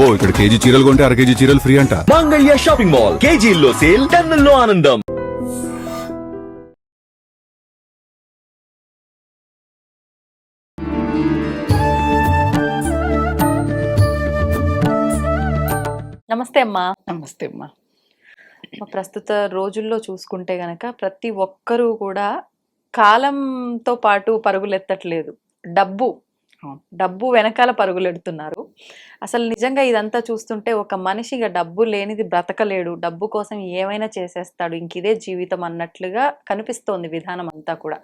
అబ్బో ఇక్కడ కేజీ చీరలు కొంటే అర కేజీ చీరలు ఫ్రీ అంట. మంగళ్య షాపింగ్ మాల్, కేజీల్లో సేల్, టన్నుల్లో ఆనందం. నమస్తే అమ్మా. నమస్తే అమ్మా. ప్రస్తుత రోజుల్లో చూసుకుంటే గనక ప్రతి ఒక్కరూ కూడా కాలంతో పాటు పరుగులెత్తట్లేదు, డబ్బు వెనకాల పరుగులెడుతున్నారు. అసలు నిజంగా ఇదంతా చూస్తుంటే ఒక మనిషిగా డబ్బు లేనిది బ్రతకలేడు, డబ్బు కోసం ఏమైనా చేసేస్తాడు, ఇంక ఇదే జీవితం అన్నట్లుగా కనిపిస్తోంది విధానం అంతా కూడా.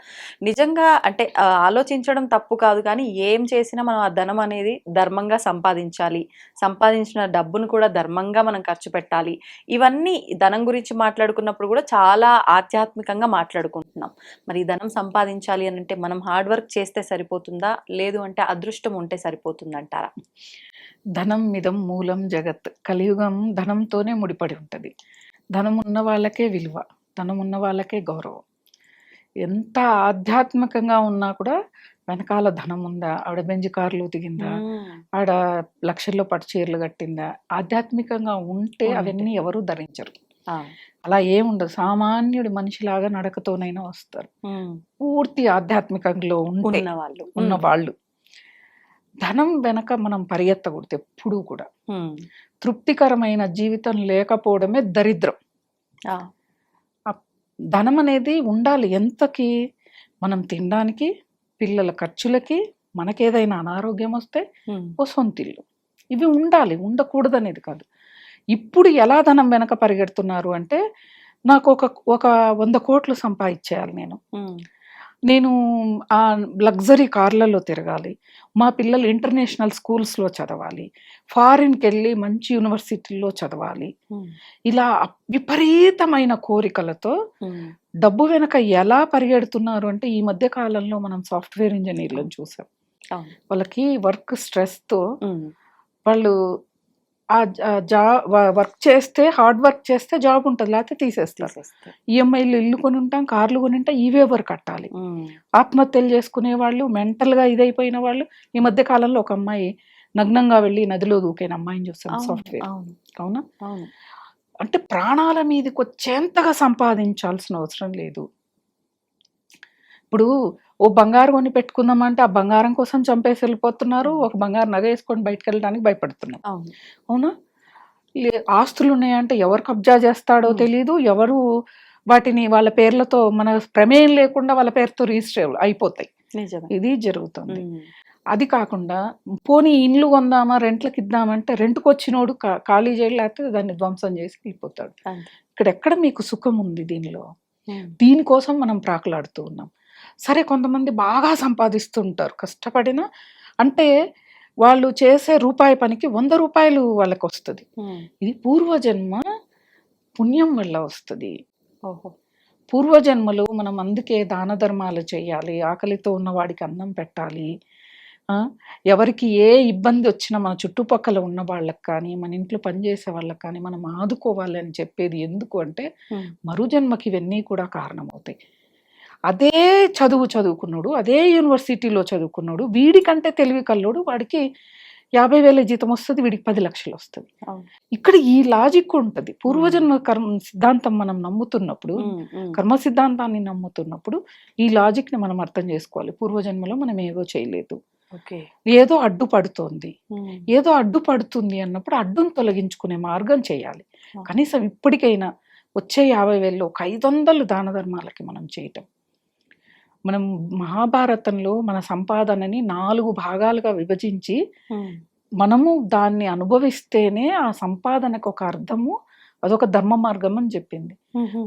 నిజంగా అంటే ఆలోచించడం తప్పు కాదు, కానీ ఏం చేసినా మనం ఆ ధనం అనేది ధర్మంగా సంపాదించాలి, సంపాదించిన డబ్బును కూడా ధర్మంగా మనం ఖర్చు పెట్టాలి. ఇవన్నీ ధనం గురించి మాట్లాడుకున్నప్పుడు కూడా చాలా ఆధ్యాత్మికంగా మాట్లాడుకుంటున్నాం. మరి ఈ ధనం సంపాదించాలి అని అంటే మనం హార్డ్ వర్క్ చేస్తే సరిపోతుందా, లేదు అంటే అదృష్టం ఉంటే సరిపోతుందంటారా? ధనం మిదం మూలం జగత్. కలియుగం ధనంతోనే ముడిపడి ఉంటుంది. ధనం ఉన్న వాళ్ళకే విలువ, ధనం ఉన్న వాళ్ళకే గౌరవం. ఎంత ఆధ్యాత్మికంగా ఉన్నా కూడా వెనకాల ధనం ఉందా, ఆవిడ బెంజ్ కార్లు దిగిందా, ఆవిడ లక్షల్లో పట్టు చీరలు కట్టిందా, ఆధ్యాత్మికంగా ఉంటే అవన్నీ ఎవరు ధరించరు. అలా ఏముండదు. సామాన్యుడి మనిషిలాగా నడకతోనైనా వస్తారు. పూర్తి ఆధ్యాత్మికంలో ఉన్న వాళ్ళు. ధనం వెనక మనం పరిగెత్తకూడదు ఎప్పుడూ కూడా. తృప్తికరమైన జీవితం లేకపోవడమే దరిద్రం. ధనం అనేది ఉండాలి ఎంతకి, మనం తినడానికి, పిల్లల ఖర్చులకి, మనకేదైనా అనారోగ్యం వస్తే ఓ సొంతిల్లు, ఇవి ఉండాలి, ఉండకూడదు అనేది కాదు. ఇప్పుడు ఎలా ధనం వెనక పరిగెడుతున్నారు అంటే, నాకు ఒక 100 కోట్లు సంపాదించేయాలి, నేను ఆ లగ్జరీ కార్లలో తిరగాలి, మా పిల్లలు ఇంటర్నేషనల్ స్కూల్స్లో చదవాలి, ఫారిన్కి వెళ్ళి మంచి యూనివర్సిటీల్లో చదవాలి. ఇలా విపరీతమైన కోరికలతో డబ్బు వెనక ఎలా పరిగెడుతున్నారు అంటే, ఈ మధ్య కాలంలో మనం సాఫ్ట్వేర్ ఇంజనీర్లను చూసాం. వాళ్ళకి వర్క్ స్ట్రెస్తో వాళ్ళు వర్క్ చేస్తే, హార్డ్ వర్క్ చేస్తే జాబ్ ఉంటుంది, లేకపోతే తీసేస్తారు. ఈఎంఐలు ఇల్లు కొని ఉంటాం, కార్లు కొని ఉంటాం, ఇవే ఎవరు కట్టాలి. ఆత్మహత్యలు చేసుకునే వాళ్ళు, మెంటల్గా ఇదైపోయిన వాళ్ళు. ఈ మధ్య కాలంలో ఒక అమ్మాయి నగ్నంగా వెళ్ళి నదిలో దూకైన అమ్మాయిని చూస్తాం సాఫ్ట్వేర్. అవునా? అంటే ప్రాణాల మీదకి వచ్చేంతగా సంపాదించాల్సిన అవసరం లేదు. ఇప్పుడు ఓ బంగారం కొని పెట్టుకుందామంటే ఆ బంగారం కోసం చంపేసి వెళ్ళిపోతున్నారు, ఒక బంగారు నగ వేసుకొని బయటకు వెళ్ళడానికి భయపడుతున్నారు. అవునా? ఆస్తులు ఉన్నాయంటే ఎవరు కబ్జా చేస్తాడో తెలియదు, ఎవరు వాటిని వాళ్ళ పేర్లతో, మన ప్రమేయం లేకుండా వాళ్ళ పేరుతో రిజిస్టర్ అయిపోతాయి. ఇది జరుగుతుంది. అది కాకుండా పోనీ ఇండ్లు కొందామా, రెంట్లకు ఇద్దామంటే రెంట్కి వచ్చినోడు ఖాళీ చేయడం, లేకపోతే దాన్ని ధ్వంసం చేసి వెళ్ళిపోతాడు. ఇక్కడెక్కడ మీకు సుఖం ఉంది దీనిలో? దీనికోసం మనం ప్రాకులాడుతూ ఉన్నాం. సరే, కొంతమంది బాగా సంపాదిస్తుంటారు కష్టపడిన, అంటే వాళ్ళు చేసే రూపాయి పనికి 100 రూపాయలు వాళ్ళకి వస్తుంది. ఇది పూర్వజన్మ పుణ్యం వల్ల వస్తుంది. పూర్వజన్మలో మనం అందుకే దాన ధర్మాలు చేయాలి, ఆకలితో ఉన్న వాడికి అన్నం పెట్టాలి, ఎవరికి ఏ ఇబ్బంది వచ్చినా మన చుట్టుపక్కల ఉన్న వాళ్ళకి కానీ, మన ఇంట్లో పనిచేసే వాళ్ళకి కానీ మనం ఆదుకోవాలి అని చెప్పేది. ఎందుకు అంటే మరుజన్మకి ఇవన్నీ కూడా కారణమవుతాయి. అదే చదువుకున్నాడు, అదే యూనివర్సిటీలో చదువుకున్నాడు, వీడికంటే తెలివి కల్లోడు, వాడికి 50,000 జీతం వస్తుంది, వీడికి 10 లక్షలు వస్తుంది. ఇక్కడ ఈ లాజిక్ ఉంటుంది. పూర్వజన్మ కర్మ సిద్ధాంతం మనం నమ్ముతున్నప్పుడు, కర్మ సిద్ధాంతాన్ని నమ్ముతున్నప్పుడు ఈ లాజిక్ ని మనం అర్థం చేసుకోవాలి. పూర్వజన్మలో మనం ఏదో చేయలేదు, ఏదో అడ్డుపడుతోంది, ఏదో అడ్డుపడుతుంది అన్నప్పుడు అడ్డును తొలగించుకునే మార్గం చేయాలి. కనీసం ఇప్పటికైనా వచ్చే 50,000లో ఒక 500 దాన ధర్మాలకి మనం చేయటం. మనం మహాభారతంలో మన సంపాదనని 4 భాగాలుగా విభజించి మనము దాన్ని అనుభవిస్తేనే ఆ సంపాదనకు ఒక అర్థము, అదొక ధర్మ మార్గం అని చెప్పింది.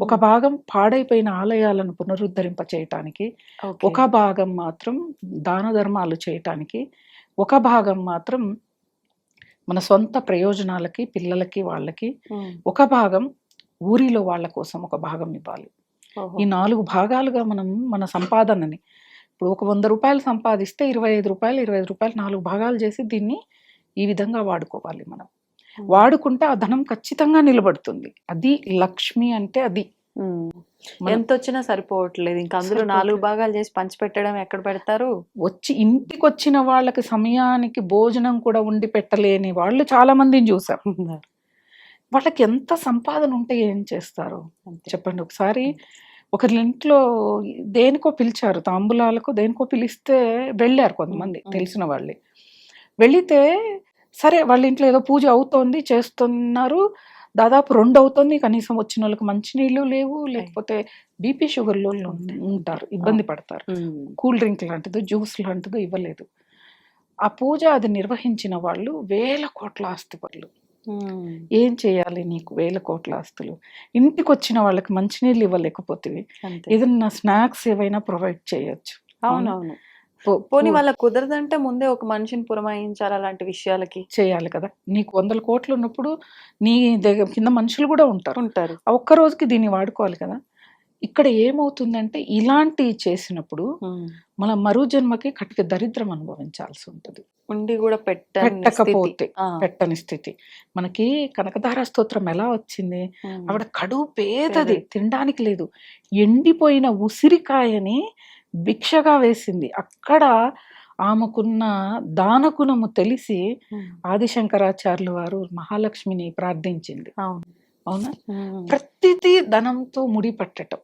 ఒక భాగం పాడైపోయిన ఆలయాలను పునరుద్ధరింప చేయటానికి, ఒక భాగం మాత్రం దాన ధర్మాలు చేయటానికి, ఒక భాగం మాత్రం మన సొంత ప్రయోజనాలకి, పిల్లలకి, వాళ్ళకి, ఒక భాగం ఊరిలో వాళ్ళ కోసం ఒక భాగం ఇవ్వాలి. ఈ 4 భాగాలుగా మనం మన సంపాదనని, ఇప్పుడు ఒక 100 రూపాయలు సంపాదిస్తే 25 రూపాయలు 4 భాగాలు చేసి దీన్ని ఈ విధంగా వాడుకోవాలి. మనం వాడుకుంటే ఆ ధనం ఖచ్చితంగా నిలబడుతుంది. అది లక్ష్మి అంటే అది. మనం- ఎంత వచ్చినా సరిపోవట్లేదు. ఇంకా అందులో 4 భాగాలు చేసి పంచిపెట్టడం ఎక్కడ పెడతారు? వచ్చి ఇంటికి వచ్చిన వాళ్ళకి సమయానికి భోజనం కూడా వండి పెట్టలేని వాళ్ళు చాలా మందిని చూసాం. వాళ్ళకి ఎంత సంపాదన ఉంటే ఏం చేస్తారు అంతే. చెప్పండి. ఒకసారి ఒకరి ఇంట్లో దేనికో పిలిచారు, తాంబూలాలకు దేనికో పిలిస్తే వెళ్ళారు కొంతమంది తెలిసిన వాళ్ళే. వెళితే సరే వాళ్ళ ఇంట్లో ఏదో పూజ అవుతోంది, చేస్తున్నారు, దాదాపు 2 అవుతుంది, కనీసం వచ్చిన వాళ్ళకి మంచినీళ్ళు లేవు, లేకపోతే బీపీ షుగర్లో ఉంటారు, ఇబ్బంది పడతారు. కూల్ డ్రింక్ లాంటిదో జ్యూస్ లాంటిదో ఇవ్వలేదు. ఆ పూజ అది నిర్వహించిన వాళ్ళు 1000 కోట్ల ఆస్తిపరులు. ఏం చేయాలి నీకు 1000 కోట్ల ఆస్తులు? ఇంటికి వచ్చిన వాళ్ళకి మంచినీళ్ళు ఇవ్వలేకపోతే అంతే. ఏదన్నా స్నాక్స్ ఏవైనా ప్రొవైడ్ చేయొచ్చు. అవునవును. పోనీ వాళ్ళకి కుదరదంటే ముందే ఒక మనిషిని పురమాయించాలి అలాంటి విషయాలకి. చేయాలి కదా. నీకు 100 కోట్లు ఉన్నప్పుడు నీ దగ్గర కింద మనుషులు కూడా ఉంటారు. ఆ ఒక్క రోజుకి దీన్ని వాడుకోవాలి కదా. ఇక్కడ ఏమవుతుందంటే ఇలాంటివి చేసినప్పుడు మన మరో జన్మకి కటిక దరిద్రం అనుభవించాల్సి ఉంటుంది. ఉండి కూడా పెట్టకపోతే పెట్టని స్థితి. మనకి కనకధార స్తోత్రం ఎలా వచ్చింది? ఆవిడ కడుపు పేదది, తినడానికి లేదు, ఎండిపోయిన ఉసిరికాయని భిక్షగా వేసింది. అక్కడ ఆమెకున్న దానగుణము తెలిసి ఆదిశంకరాచార్యులు వారు మహాలక్ష్మిని ప్రార్థించింది. అవునా? ప్రతిదీ ధనంతో ముడిపట్టడం,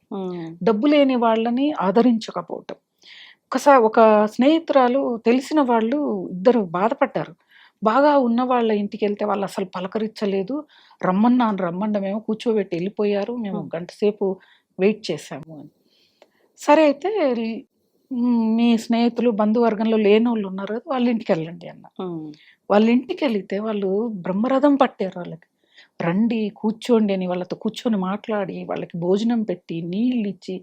డబ్బు లేని వాళ్ళని ఆదరించకపోవటం. ఒకసారి ఒక స్నేహితురాలు, తెలిసిన వాళ్ళు ఇద్దరు బాధపడ్డారు. బాగా ఉన్న వాళ్ళ ఇంటికి వెళ్తే వాళ్ళు అసలు పలకరించలేదు, రమ్మండమేమో కూర్చోబెట్టి వెళ్ళిపోయారు, మేము గంట సేపు వెయిట్ చేశాము అని. సరే అయితే మీ స్నేహితులు బంధువర్గంలో లేనోళ్ళు ఉన్నారు కదా, వాళ్ళ ఇంటికి వెళ్ళండి అన్న. వాళ్ళ ఇంటికి వెళితే వాళ్ళు బ్రహ్మరథం పట్టారు. వాళ్ళకి రండి కూర్చోండి అని వాళ్ళతో కూర్చొని మాట్లాడి వాళ్ళకి భోజనం పెట్టి నీళ్ళు ఇచ్చి,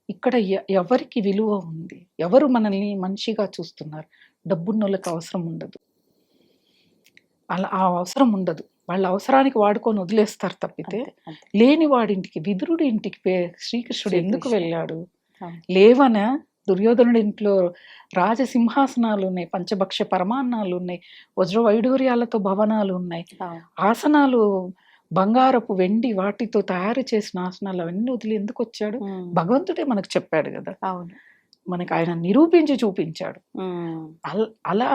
ఇక్కడ ఎవరికి విలువ ఉంది, ఎవరు మనల్ని మనిషిగా చూస్తున్నారు? డబ్బున్నోళ్ళకి అవసరం ఉండదు, అలా ఆ అవసరం ఉండదు. వాళ్ళ అవసరానికి వాడుకొని వదిలేస్తారు తప్పితే. లేని వాడింటికి, విదురుడి ఇంటికి శ్రీకృష్ణుడు ఎందుకు వెళ్ళాడు? లేవన దుర్యోధనుడి ఇంట్లో రాజసింహాసనాలు ఉన్నాయి, పంచభక్ష పరమాన్నాలు ఉన్నాయి, వజ్ర వైడూర్యాలతో భవనాలు ఉన్నాయి, ఆసనాలు బంగారపు వెండి వాటితో తయారు చేసిన ఆసనాలు అవన్నీ వదిలి ఎందుకు వచ్చాడు? భగవంతుడే మనకు చెప్పాడు కదా. మనకి ఆయన నిరూపించి చూపించాడు. అలా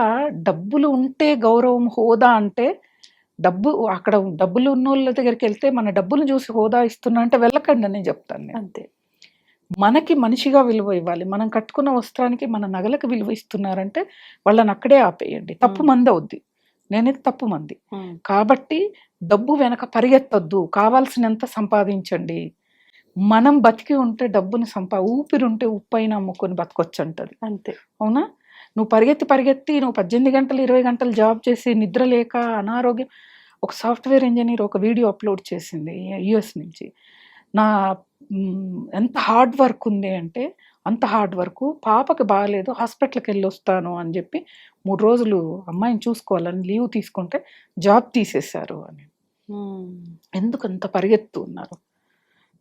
డబ్బులు ఉంటే గౌరవం, హోదా అంటే డబ్బు, అక్కడ డబ్బులు ఉన్న వాళ్ళ దగ్గరికి వెళ్తే మన డబ్బులు చూసి హోదా ఇస్తున్నా అంటే వెళ్ళకండి అని చెప్తాను నేను. అంతే. మనకి మనిషిగా విలువ ఇవ్వాలి. మనం కట్టుకున్న వస్త్రానికి, మన నగలకు విలువ ఇస్తున్నారంటే వాళ్ళని అక్కడే ఆపేయండి. తప్పు మంది అవుద్ది, నేనైతే తప్పు మంది. కాబట్టి డబ్బు వెనక పరిగెత్తొద్దు, కావాల్సినంత సంపాదించండి. మనం బతికి ఉంటే డబ్బుని ఊపిరి ఉంటే ఉప్పైన అమ్ముకొని బతకొచ్చు అంటది. అంతే. అవునా? నువ్వు పరిగెత్తి నువ్వు 18 గంటలు 20 గంటలు జాబ్ చేసి నిద్ర లేక అనారోగ్యం. ఒక సాఫ్ట్వేర్ ఇంజనీర్ ఒక వీడియో అప్లోడ్ చేసింది యుఎస్ నుంచి. నా ఎంత హార్డ్ వర్క్ ఉంది అంటే అంత హార్డ్ వర్క్, పాపకి బాగాలేదు హాస్పిటల్కి వెళ్ళి వస్తాను అని చెప్పి 3 రోజులు అమ్మాయిని చూసుకోవాలని లీవ్ తీసుకుంటే జాబ్ తీసేశారు అని. ఎందుకు అంత పరిగెత్తు ఉన్నారు?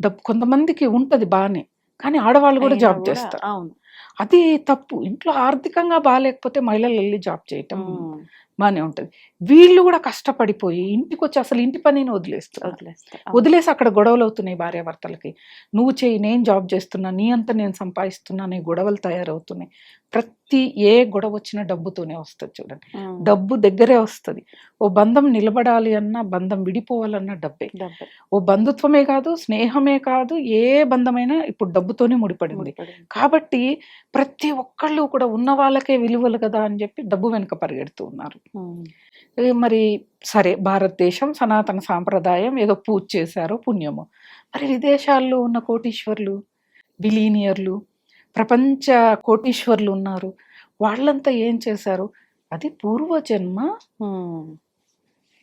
డబ్బు కొంతమందికి ఉంటది బానే, కానీ ఆడవాళ్ళు కూడా జాబ్ చేస్తారు. అది తప్పు. ఇంట్లో ఆర్థికంగా బాగాలేకపోతే మహిళలు వెళ్ళి జాబ్ చేయటం బానే ఉంటది. వీళ్ళు కూడా కష్టపడిపోయి ఇంటికి వచ్చి అసలు ఇంటి పనిని వదిలేసి అక్కడ గొడవలు అవుతున్నాయి భార్యాభర్తలకి. నువ్వు చేయి, నేను జాబ్ చేస్తున్నా, నీ అంతా నేను సంపాదిస్తున్నా అనే గొడవలు తయారవుతున్నాయి. ప్రతి ఏ గొడవ వచ్చినా డబ్బుతోనే వస్తుంది. చూడండి, డబ్బు దగ్గరే వస్తుంది. ఓ బంధం నిలబడాలి అన్నా, బంధం విడిపోవాలన్నా డబ్బే. ఓ బంధుత్వమే కాదు, స్నేహమే కాదు, ఏ బంధమైనా ఇప్పుడు డబ్బుతోనే ముడిపడింది. కాబట్టి ప్రతి ఒక్కళ్ళు కూడా ఉన్న వాళ్ళకే విలువలు కదా అని చెప్పి డబ్బు వెనుక పరిగెడుతూ ఉన్నారు. మరి సరే, భారతదేశం సనాతన సాంప్రదాయం, ఏదో పూజ చేశారో పుణ్యమో. మరి విదేశాల్లో ఉన్న కోటీశ్వర్లు, బిలీనియర్లు, ప్రపంచ కోటీశ్వర్లు ఉన్నారు, వాళ్ళంతా ఏం చేశారు? అది పూర్వజన్మ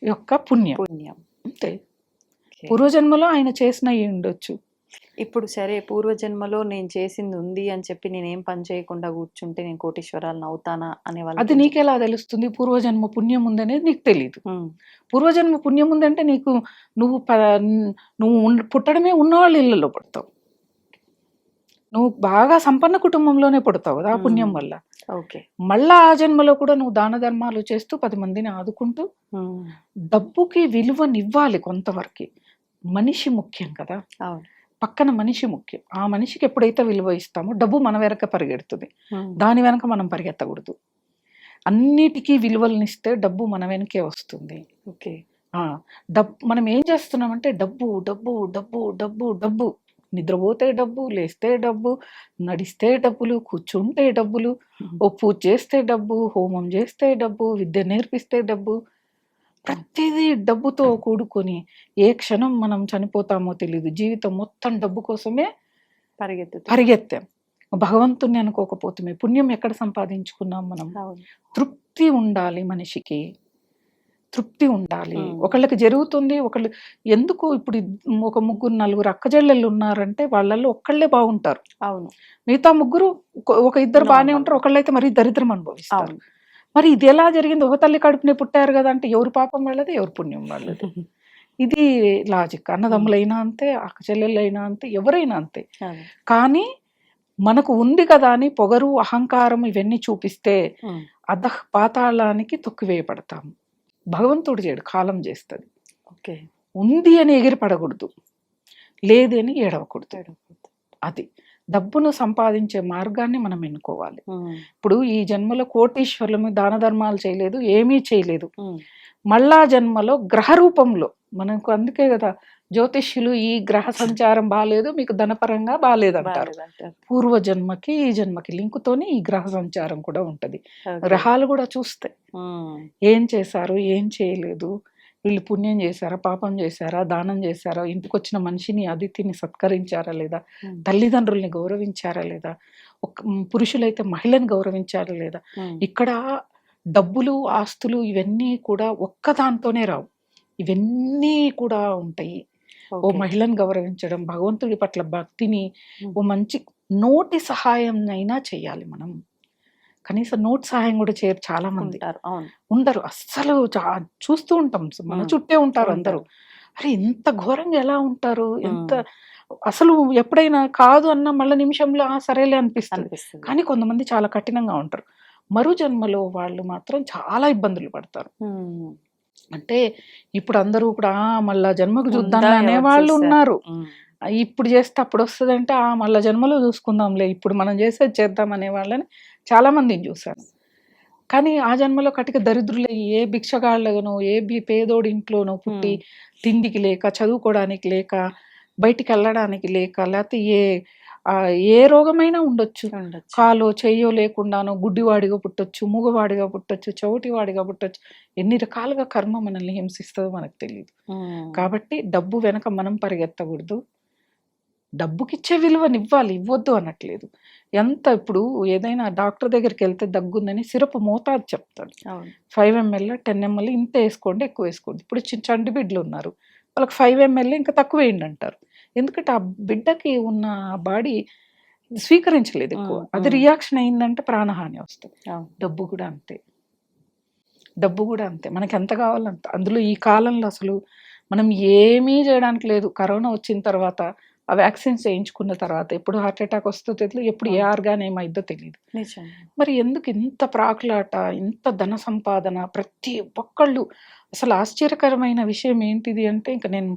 యొక్క పుణ్యం. అంతే. పూర్వజన్మలో ఆయన చేసిన ఉండొచ్చు. ఇప్పుడు సరే, పూర్వజన్మలో నేను చేసింది ఉంది అని చెప్పి నేనేం పని చేయకుండా కూర్చుంటే నేను కోటీశ్వరాలను అవుతానా అనే వాళ్ళు. అది నీకెలా తెలుస్తుంది? పూర్వజన్మ పుణ్యం ఉందనేది నీకు తెలియదు. పూర్వజన్మ పుణ్యం ఉందంటే నువ్వు పుట్టడమే ఉన్నవాళ్ళ ఇళ్ళలో పుడతావు. నువ్వు బాగా సంపన్న కుటుంబంలోనే పుడతావు కదా ఆ పుణ్యం వల్ల. మళ్ళా ఆ జన్మలో కూడా నువ్వు దాన ధర్మాలు చేస్తూ 10 మందిని ఆదుకుంటూ డబ్బుకి విలువనివ్వాలి కొంతవరకు. మనిషి ముఖ్యం కదా. పక్కన మనిషి ముఖ్యం. ఆ మనిషికి ఎప్పుడైతే విలువ ఇస్తామో డబ్బు మన వెనక పరిగెడుతుంది. దాని వెనక మనం పరిగెత్తకూడదు. అన్నిటికీ విలువలనిస్తే డబ్బు మన వెనకే వస్తుంది. ఓకే. మనం ఏం చేస్తున్నామంటే డబ్బు డబ్బు డబ్బు డబ్బు డబ్బు, నిద్రపోతే డబ్బు, లేస్తే డబ్బు, నడిస్తే డబ్బులు, కూర్చుంటే డబ్బులు, ఓ పూజ చేస్తే డబ్బు, హోమం చేస్తే డబ్బు, విద్య నేర్పిస్తే డబ్బు, ప్రతిదీ డబ్బుతో కూడుకొని ఏ క్షణం మనం చనిపోతామో తెలియదు. జీవితం మొత్తం డబ్బు కోసమే పరిగెత్తాం. భగవంతుని అనుకోకపోతే పుణ్యం ఎక్కడ సంపాదించుకున్నాం మనం? తృప్తి ఉండాలి మనిషికి, తృప్తి ఉండాలి. ఒకళ్ళకి జరుగుతుంది, ఒకళ్ళు ఎందుకు ఇప్పుడు ఒక ముగ్గురు నలుగురు అక్కజెల్లెళ్ళు ఉన్నారంటే వాళ్ళల్లో ఒక్కళ్ళే బాగుంటారు. అవును. మిగతా ముగ్గురు ఒక ఇద్దరు బాగానే ఉంటారు, ఒకళ్ళైతే మరీ దరిద్రం అనుభవిస్తారు. మరి ఇది ఎలా జరిగింది? ఒక తల్లి కడుపునే పుట్టారు కదా అంటే ఎవరు పాపం వాళ్ళది, ఎవరు పుణ్యం వాళ్ళది. ఇది లాజిక్. అన్నదమ్ములైనా అంతే, అక్కచెల్లెళ్ళైనా అంతే, ఎవరైనా అంతే. కానీ మనకు ఉంది కదా అని పొగరు, అహంకారం ఇవన్నీ చూపిస్తే అధః పాతాళానికి తొక్కివేయబడతాము. భగవంతుడు చేయడు, కాలం చేస్తుంది. ఓకే. ఉంది అని ఎగిరి పడకూడదు, లేదని ఏడవకూడదు. అది డబ్బును సంపాదించే మార్గాన్ని మనం ఎన్నుకోవాలి. ఇప్పుడు ఈ జన్మలో కోటీశ్వరులము దాన ధర్మాలు చేయలేదు, ఏమీ చేయలేదు. మళ్ళా జన్మలో గ్రహ రూపంలో మనకు, అందుకే కదా జ్యోతిష్యులు ఈ గ్రహ సంచారం బాగాలేదు, మీకు ధనపరంగా బాగాలేదు అంటారు. పూర్వ జన్మకి ఈ జన్మకి లింకుతోని ఈ గ్రహ సంచారం కూడా ఉంటది. గ్రహాలు కూడా చూస్తాయి ఏం చేశారు, ఏం చేయలేదు, వీళ్ళు పుణ్యం చేశారా, పాపం చేశారా, దానం చేశారా, ఇంటికి వచ్చిన మనిషిని అతిథిని సత్కరించారా లేదా, తల్లిదండ్రుల్ని గౌరవించారా లేదా, పురుషులైతే మహిళని గౌరవించారా లేదా. ఇక్కడ డబ్బులు, ఆస్తులు ఇవన్నీ కూడా ఒక్కదాంతోనే రావు, ఇవన్నీ కూడా ఉంటాయి. ఓ మహిళను గౌరవించడం, భగవంతుడి పట్ల భక్తిని, ఓ మంచి నోటి సహాయం అయినా చెయ్యాలి మనం. కనీసం నోటి సహాయం కూడా చేయరు చాలా మంది, ఉండరు అస్సలు. చూస్తూ ఉంటాం, మన చుట్టే ఉంటారు అందరూ. అరే ఇంత ఘోరంగా ఎలా ఉంటారు, ఎంత అసలు ఎప్పుడైనా కాదు అన్న మళ్ళీ నిమిషంలో సరేలే అనిపిస్తుంది. కానీ కొంతమంది చాలా కఠినంగా ఉంటారు. మరు జన్మలో వాళ్ళు మాత్రం చాలా ఇబ్బందులు పడతారు. అంటే ఇప్పుడు అందరూ కూడా మళ్ళా జన్మకు చూద్దాం అనే వాళ్ళు ఉన్నారు. ఇప్పుడు చేస్తే అప్పుడు వస్తుంది అంటే మళ్ళా జన్మలో చూసుకుందాంలే, ఇప్పుడు మనం చేసేది చేద్దాం అనే వాళ్ళని చాలా మందిని చూశాను. కానీ ఆ జన్మలో కటిక దరిద్రులే, ఏ భిక్షగాళ్ళనో ఏ పేదోడి ఇంట్లోనో పుట్టి తిండికి లేక, చదువుకోవడానికి లేక, బయటికి వెళ్ళడానికి లేక, లేకపోతే ఏ రోగమైనా ఉండొచ్చు. కాలో చెయ్యో లేకుండానో గుడ్డివాడిగా పుట్టొచ్చు, మూగవాడిగా పుట్టొచ్చు, చౌటివాడిగా పుట్టొచ్చు. ఎన్ని రకాలుగా కర్మ మనల్ని హింసిస్తుందో మనకు తెలియదు. కాబట్టి డబ్బు వెనక మనం పరిగెత్తకూడదు, డబ్బుకిచ్చే విలువనివ్వాలి, ఇవ్వద్దు అనట్లేదు. ఇప్పుడు ఏదైనా డాక్టర్ దగ్గరికి వెళ్తే దగ్గుందని సిరప్ మోతాదు చెప్తాడు. 5 ml 10 ml ఇంత వేసుకోండి, ఎక్కువ వేసుకోండి. ఇప్పుడు చంటి బిడ్డలు ఉన్నారు, వాళ్ళకి 5 ml ఇంకా తక్కువ వేయండి అంటారు. ఎందుకంటే ఆ బిడ్డకి ఉన్న బాడీ స్వీకరించలేదు ఎక్కువ, అది రియాక్షన్ అయిందంటే ప్రాణహాని వస్తుంది. డబ్బు కూడా అంతే, డబ్బు కూడా అంతే. మనకి ఎంత కావాలంత. అందులో ఈ కాలంలో అసలు మనం ఏమీ చేయడానికి లేదు. కరోనా వచ్చిన తర్వాత, ఆ వ్యాక్సిన్స్ వేయించుకున్న తర్వాత ఎప్పుడు హార్ట్ అటాక్ వస్తుందో తెలియదు, ఎప్పుడు ఏ ఆర్గాన్ ఏమైందో తెలియదు. మరి ఎందుకు ఇంత ప్రాకులాట, ఇంత ధన సంపాదన? ప్రతి ఒక్కళ్ళు అసలు ఆశ్చర్యకరమైన విషయం ఏంటిది అంటే, ఇంకా నేను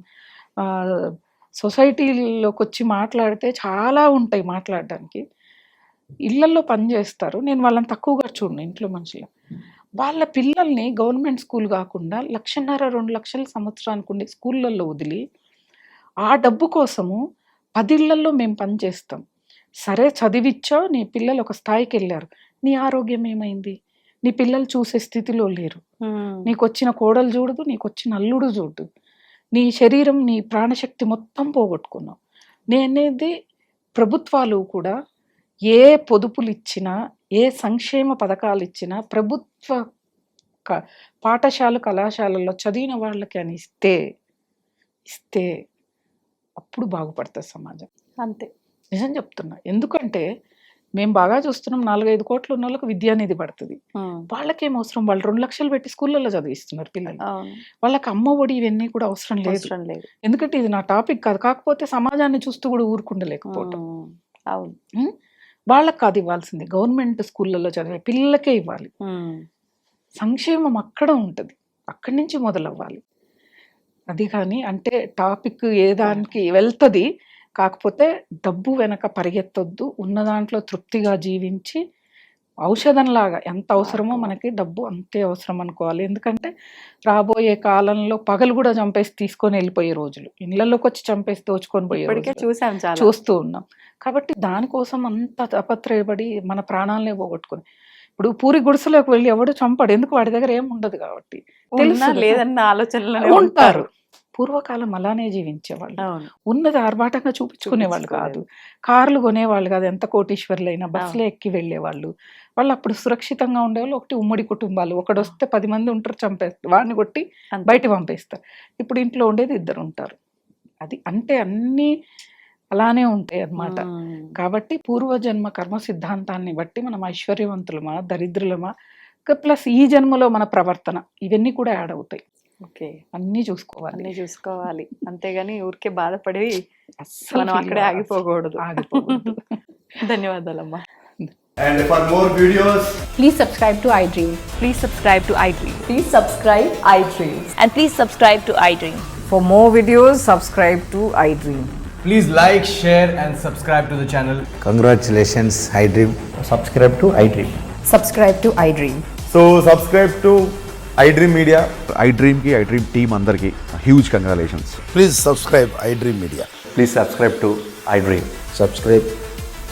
సొసైటీలోకి వచ్చి మాట్లాడితే చాలా ఉంటాయి మాట్లాడడానికి. ఇళ్లలో పనిచేస్తారు, నేను వాళ్ళని తక్కువగా చూడను. ఇంట్లో మనుషులు వాళ్ళ పిల్లల్ని గవర్నమెంట్ స్కూల్ కాకుండా 1,50,000 2 లక్షల సంవత్సరానికి ఉండే స్కూళ్ళల్లో వదిలి ఆ డబ్బు కోసము 10 ఇళ్లలో మేము పనిచేస్తాం. సరే చదివిచ్చావు, నీ పిల్లలు ఒక స్థాయికి వెళ్ళారు, నీ ఆరోగ్యం ఏమైంది? నీ పిల్లలు చూసే స్థితిలో లేరు. నీకు వచ్చిన కోడలు చూడదు, నీకు వచ్చిన అల్లుడు చూడదు. నీ శరీరం, నీ ప్రాణశక్తి మొత్తం పోగొట్టుకున్నావు. నేనేది ప్రభుత్వాలు కూడా ఏ పొదుపులు ఇచ్చినా, ఏ సంక్షేమ పథకాలు ఇచ్చినా, ప్రభుత్వ పాఠశాల కళాశాలల్లో చదివిన వాళ్ళకి అని ఇస్తే అప్పుడు బాగుపడుతుంది సమాజం. అంతే, నిజం చెప్తున్నా. ఎందుకంటే మేము బాగా చూస్తున్నాం, 4-5 కోట్లు ఉన్న వాళ్ళకి విద్యానిధి పడుతుంది. వాళ్ళకేం అవసరం? వాళ్ళు 2 లక్షలు పెట్టి స్కూళ్ళల్లో చదివిస్తున్నారు పిల్లలు. వాళ్ళకి అమ్మ ఒడి ఇవన్నీ కూడా అవసరం లేదు. ఎందుకంటే ఇది నా టాపిక్ కాదు, కాకపోతే సమాజాన్ని చూస్తూ కూడా ఊరుకుండలేకపోవటం. వాళ్ళకి కాదు ఇవ్వాల్సింది, గవర్నమెంట్ స్కూళ్ళల్లో చదివే పిల్లలకే ఇవ్వాలి. సంక్షేమం అక్కడ ఉంటుంది, అక్కడి నుంచి మొదలవ్వాలి. అది కానీ అంటే టాపిక్ ఏ దానికి వెళ్తుంది, కాకపోతే డబ్బు వెనక పరిగెత్తొద్దు, ఉన్న దాంట్లో తృప్తిగా జీవించి ఔషధంలాగా ఎంత అవసరమో మనకి డబ్బు అంతే అవసరం అనుకోవాలి. ఎందుకంటే రాబోయే కాలంలో పగలు కూడా చంపేసి తీసుకొని వెళ్ళిపోయే రోజులు, ఇళ్లలోకి వచ్చి చంపేసి దోచుకొని పోయే ఇప్పటికే రోజులు చూసాం చాలా. చూస్తూ ఉన్నాం. కాబట్టి దానికోసం అంత తపత్రయపడి మన ప్రాణాలనే పోగొట్టుకుని, ఇప్పుడు పూరి గుడిసెలోకి వెళ్ళి ఎవడు చంపడు, ఎందుకు వాడి దగ్గర ఏం ఉండదు కాబట్టి. ఉన్నా తెలుసు లేదన్న ఆలోచనలో ఉంటారు. పూర్వకాలం అలానే జీవించేవాళ్ళు, అవును. ఉన్నది ఆర్భాటంగా చూపించుకునేవాళ్ళు కాదు, కార్లు కొనేవాళ్ళు కాదు, ఎంత కోటీశ్వర్లైనా బస్సులో ఎక్కి వెళ్ళేవాళ్ళు. వాళ్ళు అప్పుడు సురక్షితంగా ఉండేవాళ్ళు. ఒకటి ఉమ్మడి కుటుంబాలు, ఒకడు వస్తే 10 మంది ఉంటారు, చంపేస్తారు, వాడిని కొట్టి అంతే. బయట పంపేస్తారు. ఇప్పుడు ఇంట్లో ఉండేది 2 ఉంటారు. అది అంటే అన్నీ అలానే ఉంటాయి అన్నమాట. కాబట్టి పూర్వజన్మ కర్మ సిద్ధాంతాన్ని బట్టి మనం ఐశ్వర్యవంతులమా దరిద్రులమా, ప్లస్ ఈ జన్మలో మన ప్రవర్తన, ఇవన్నీ కూడా యాడ్ అవుతాయి. ఓకే, అన్నీ చూసుకోవాలి. అన్ని చూసుకోవాలి. అంతేగాని ఊరికే బాధపడి అస్సలు మనం అక్కడే ఆగిపోకూడదు. ఆగిపోకూడదు. ధన్యవాదాలమ్మా. And for more videos, Please subscribe to iDream. Please subscribe to iDream. Please subscribe iDream. and please subscribe to iDream. For more videos, subscribe to iDream. please like, share, and subscribe to the channel. Congratulations, iDream. Subscribe to iDream. Subscribe to iDream. So subscribe to iDream Media. IDream team అందరికి huge congratulations. Please subscribe iDream Media. Please subscribe to iDream. Subscribe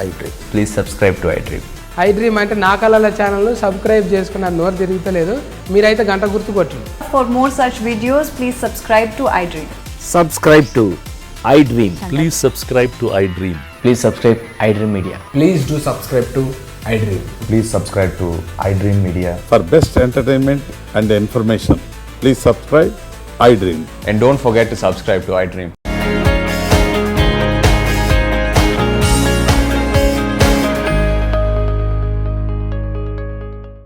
iDream. Please subscribe to iDream. iDream అంటే నా కళల ఛానల్ను subscribe చేసుకున్న నోరు తిరుగుతలేదు, మీరైతే గంట గుర్తు కొట్టండి. For more such videos, please subscribe to iDream. Subscribe to iDream. Please subscribe to iDream. Please subscribe iDream Media. Please do subscribe to iDream. Please subscribe to iDream Media. For best entertainment and information, please subscribe iDream. And don't forget to subscribe to iDream.